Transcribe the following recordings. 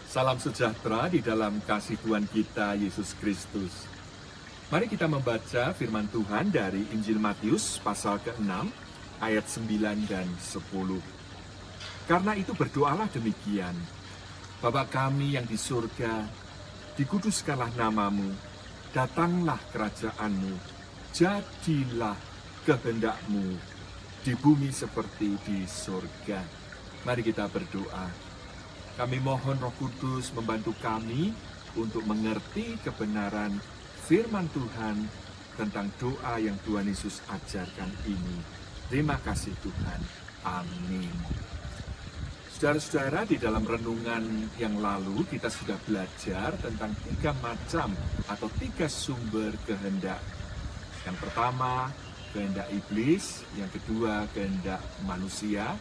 Salam sejahtera di dalam kasih Tuhan kita Yesus Kristus. Mari kita membaca firman Tuhan dari Injil Matius pasal ke-6 ayat 9 dan 10. Karena itu berdoalah demikian. Bapa kami yang di surga, dikuduskanlah namamu, datanglah kerajaanmu, jadilah kehendakmu di bumi seperti di surga. Mari kita berdoa. Kami mohon Roh Kudus membantu kami untuk mengerti kebenaran firman Tuhan tentang doa yang Tuhan Yesus ajarkan ini. Terima kasih Tuhan. Amin. Saudara-saudara, di dalam renungan yang lalu kita sudah belajar tentang 3 macam atau 3 sumber kehendak. Yang pertama, kehendak iblis. Yang kedua, kehendak manusia,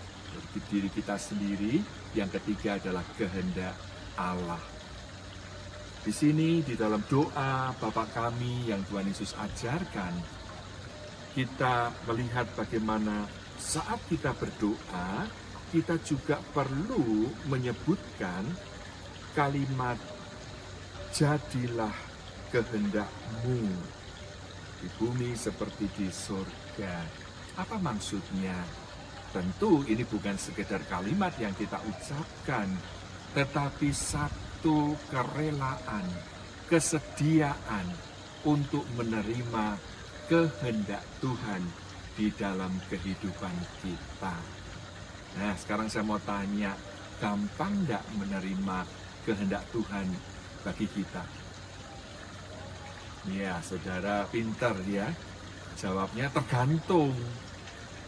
diri kita sendiri. Yang ketiga adalah kehendak Allah. Di sini, di dalam doa Bapa kami yang Tuhan Yesus ajarkan, kita melihat bagaimana saat kita berdoa, kita juga perlu menyebutkan kalimat jadilah kehendak-Mu di bumi seperti di surga. Apa maksudnya? Tentu ini bukan sekedar kalimat yang kita ucapkan, tetapi satu kerelaan, kesediaan untuk menerima kehendak Tuhan di dalam kehidupan kita. Nah, sekarang saya mau tanya, gampang enggak menerima kehendak Tuhan bagi kita? Ya, saudara pintar ya. Jawabnya tergantung.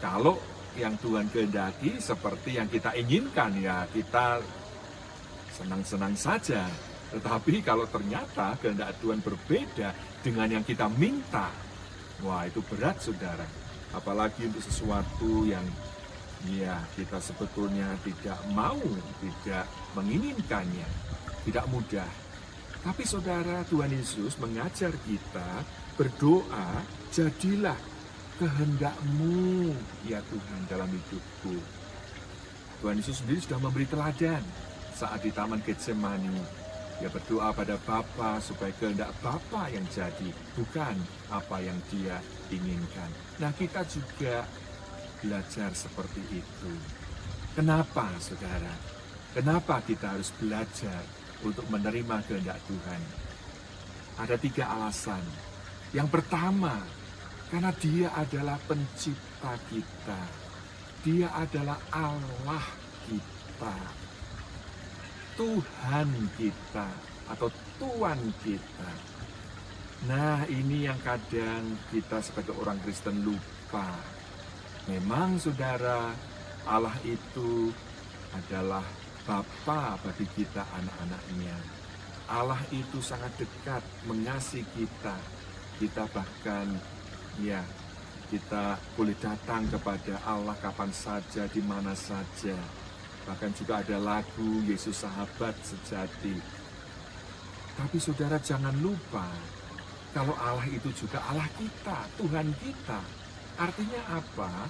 Kalau yang Tuhan kehendaki seperti yang kita inginkan, ya kita senang-senang saja. Tetapi kalau ternyata kehendak Tuhan berbeda dengan yang kita minta, wah itu berat saudara. Apalagi untuk sesuatu yang ya kita sebetulnya tidak mau, tidak menginginkannya, tidak mudah. Tapi saudara, Tuhan Yesus mengajar kita berdoa, jadilah kehendak-Mu ya Tuhan dalam hidupku. Tuhan Yesus sendiri sudah memberi teladan saat di Taman Getsemani. Dia berdoa pada Bapa supaya kehendak Bapa yang jadi, bukan apa yang Dia inginkan. Nah, kita juga belajar seperti itu. Kenapa saudara? Kenapa kita harus belajar untuk menerima kehendak Tuhan? Ada 3 alasan. Yang pertama, karena Dia adalah pencipta kita. Dia adalah Allah kita. Tuhan kita atau Tuhan kita. Nah, ini yang kadang kita sebagai orang Kristen lupa. Memang saudara, Allah itu adalah Bapa bagi kita anak-anaknya. Allah itu sangat dekat mengasihi kita. Kita bahkan ya, kita boleh datang kepada Allah kapan saja, di mana saja. Bahkan juga ada lagu Yesus Sahabat Sejati. Tapi saudara jangan lupa, kalau Allah itu juga Allah kita, Tuhan kita. Artinya apa?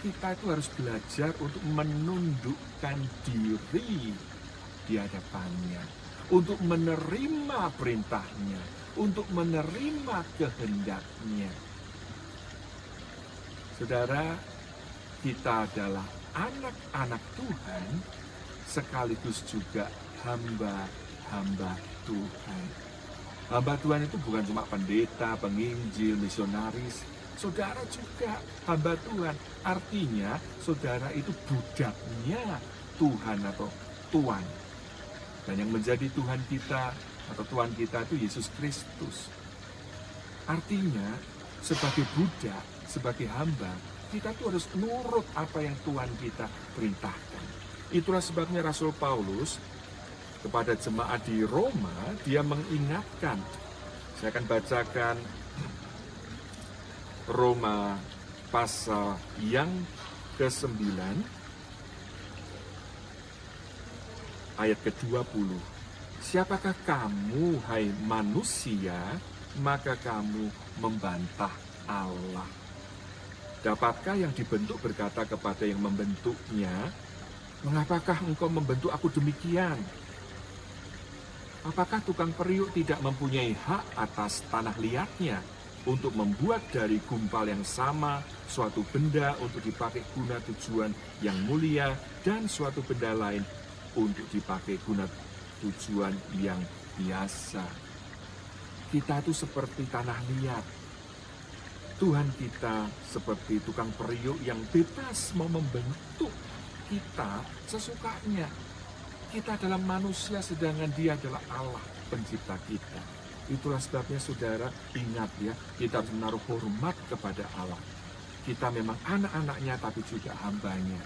Kita itu harus belajar untuk menundukkan diri di hadapannya. Untuk menerima perintahnya, untuk menerima kehendaknya. Saudara, kita adalah anak-anak Tuhan, sekaligus juga hamba-hamba Tuhan. Hamba Tuhan itu bukan cuma pendeta, penginjil, misionaris. Saudara juga hamba Tuhan. Artinya, saudara itu budaknya Tuhan atau Tuan. Dan yang menjadi Tuhan kita atau Tuhan kita itu Yesus Kristus. Artinya, sebagai budak, sebagai hamba, kita tuh harus nurut apa yang Tuhan kita perintahkan. Itulah sebabnya Rasul Paulus kepada jemaat di Roma, dia mengingatkan. Saya akan bacakan Roma pasal yang ke-9 ayat ke-20. Siapakah kamu, hai manusia, maka kamu membantah Allah. Dapatkah yang dibentuk berkata kepada yang membentuknya, mengapakah engkau membentuk aku demikian? Apakah tukang periuk tidak mempunyai hak atas tanah liatnya untuk membuat dari gumpal yang sama suatu benda untuk dipakai guna tujuan yang mulia dan suatu benda lain untuk dipakai guna tujuan yang biasa? Kita itu seperti tanah liat. Tuhan kita seperti tukang periuk yang bebas mau membentuk kita sesukanya. Kita adalah manusia sedangkan Dia adalah Allah pencipta kita. Itulah sebabnya saudara ingat ya, kita harus menaruh hormat kepada Allah. Kita memang anak-anaknya tapi juga hambanya.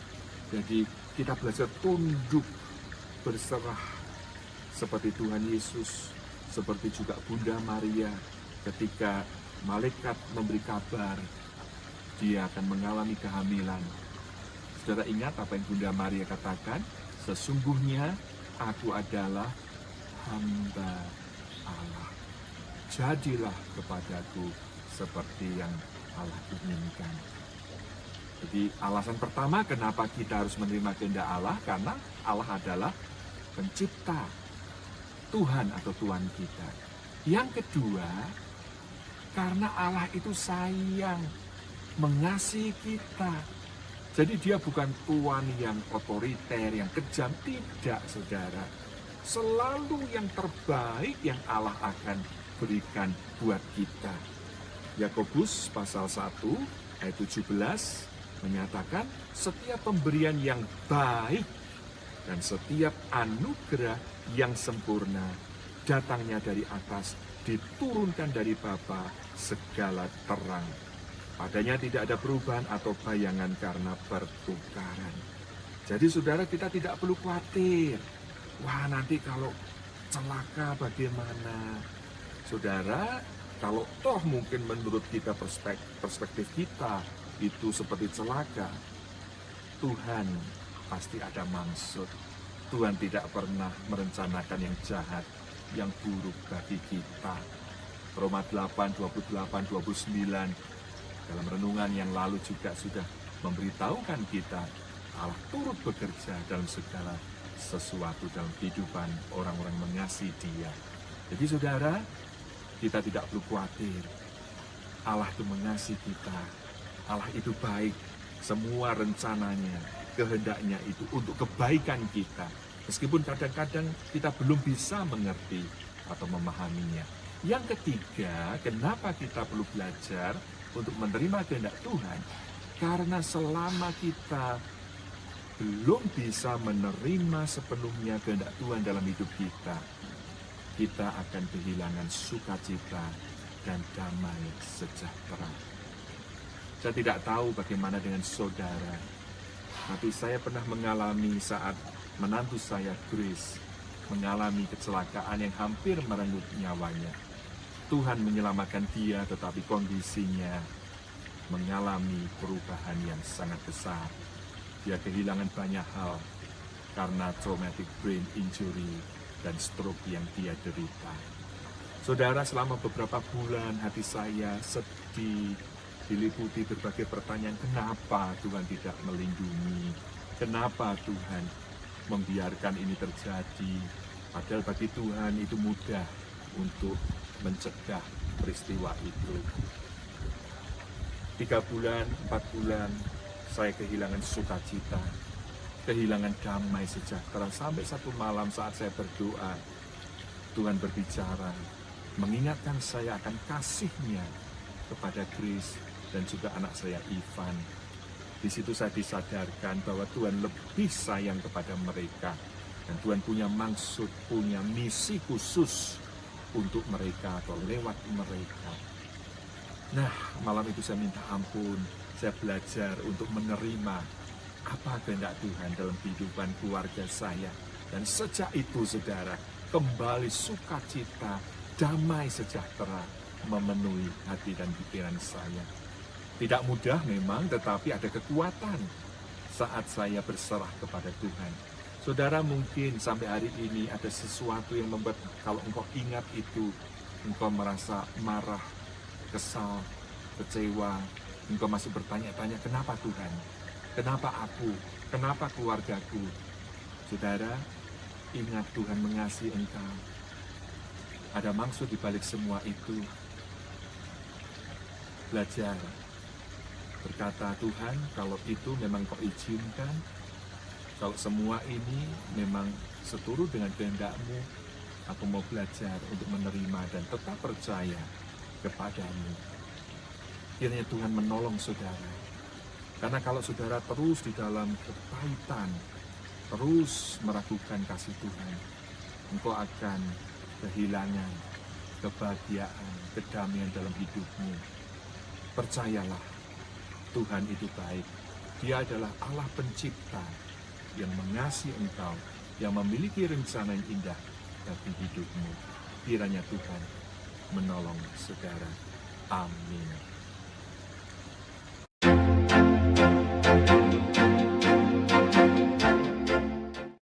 Jadi kita belajar tunduk, berserah seperti Tuhan Yesus, seperti juga Bunda Maria ketika malaikat memberi kabar dia akan mengalami kehamilan. Saudara ingat apa yang Bunda Maria katakan? Sesungguhnya aku adalah hamba Allah. Jadilah kepadaku seperti yang Allah inginkan. Jadi alasan pertama kenapa kita harus menerima kehendak Allah, karena Allah adalah pencipta, Tuhan atau Tuhan kita. Yang kedua, karena Allah itu sayang, mengasihi kita. Jadi dia bukan Tuhan yang otoriter, yang kejam, tidak saudara. Selalu yang terbaik yang Allah akan berikan buat kita. Yakobus pasal 1 ayat 17 menyatakan setiap pemberian yang baik dan setiap anugerah yang sempurna datangnya dari atas, diturunkan dari Bapa segala terang. Padanya tidak ada perubahan atau bayangan karena pertukaran. Jadi saudara, kita tidak perlu khawatir. Wah, nanti kalau celaka bagaimana? Saudara, kalau toh mungkin menurut kita perspektif kita itu seperti celaka, Tuhan pasti ada maksud. Tuhan tidak pernah merencanakan yang jahat, yang buruk bagi kita. Roma 8, 28, 29 dalam renungan yang lalu juga sudah memberitahukan kita Allah turut bekerja dalam segala sesuatu dalam kehidupan orang-orang mengasihi Dia. Jadi saudara, kita tidak perlu khawatir. Allah itu mengasihi kita. Allah itu baik. Semua rencananya, kehendaknya itu untuk kebaikan kita. Meskipun kadang-kadang kita belum bisa mengerti atau memahaminya. Yang ketiga, kenapa kita perlu belajar untuk menerima kehendak Tuhan? Karena selama kita belum bisa menerima sepenuhnya kehendak Tuhan dalam hidup kita, kita akan kehilangan sukacita dan damai sejahtera. Saya tidak tahu bagaimana dengan saudara, tapi saya pernah mengalami saat menantu saya, Grace, mengalami kecelakaan yang hampir merenggut nyawanya. Tuhan menyelamatkan dia, tetapi kondisinya mengalami perubahan yang sangat besar. Dia kehilangan banyak hal karena traumatic brain injury dan stroke yang dia derita. Saudara, selama beberapa bulan hati saya sedih, diliputi berbagai pertanyaan, kenapa Tuhan tidak melindungi? Kenapa Tuhan membiarkan ini terjadi? Padahal bagi Tuhan itu mudah untuk mencegah peristiwa itu. 3 bulan, 4 bulan, saya kehilangan sukacita, kehilangan damai sejahtera. Sampai satu malam saat saya berdoa, Tuhan berbicara, mengingatkan saya akan kasih-Nya kepada Grace dan juga anak saya Ivan. Di situ saya disadarkan bahwa Tuhan lebih sayang kepada mereka. Dan Tuhan punya maksud, punya misi khusus untuk mereka atau lewat mereka. Nah, malam itu saya minta ampun. Saya belajar untuk menerima apa kehendak Tuhan dalam kehidupan keluarga saya. Dan sejak itu, saudara, kembali sukacita, damai sejahtera memenuhi hati dan pikiran saya. Tidak mudah memang, tetapi ada kekuatan saat saya berserah kepada Tuhan. Saudara, mungkin sampai hari ini ada sesuatu yang membuat kalau engkau ingat itu, engkau merasa marah, kesal, kecewa. Engkau masih bertanya-tanya, kenapa Tuhan? Kenapa aku? Kenapa keluargaku? Saudara, ingat Tuhan mengasihi engkau. Ada maksud di balik semua itu. Belajar berkata, Tuhan, kalau itu memang Kau izinkan, kalau semua ini memang seturut dengan kehendak-Mu, aku mau belajar untuk menerima dan tetap percaya kepadamu. Kiranya Tuhan menolong saudara. Karena kalau saudara terus di dalam kepahitan, terus meragukan kasih Tuhan, engkau akan kehilangan kebahagiaan, kedamaian dalam hidupmu. Percayalah, Tuhan itu baik. Dia adalah Allah pencipta yang mengasihi engkau, yang memiliki rencana yang indah bagi hidupmu. Kiranya Tuhan menolong saudara. Amin.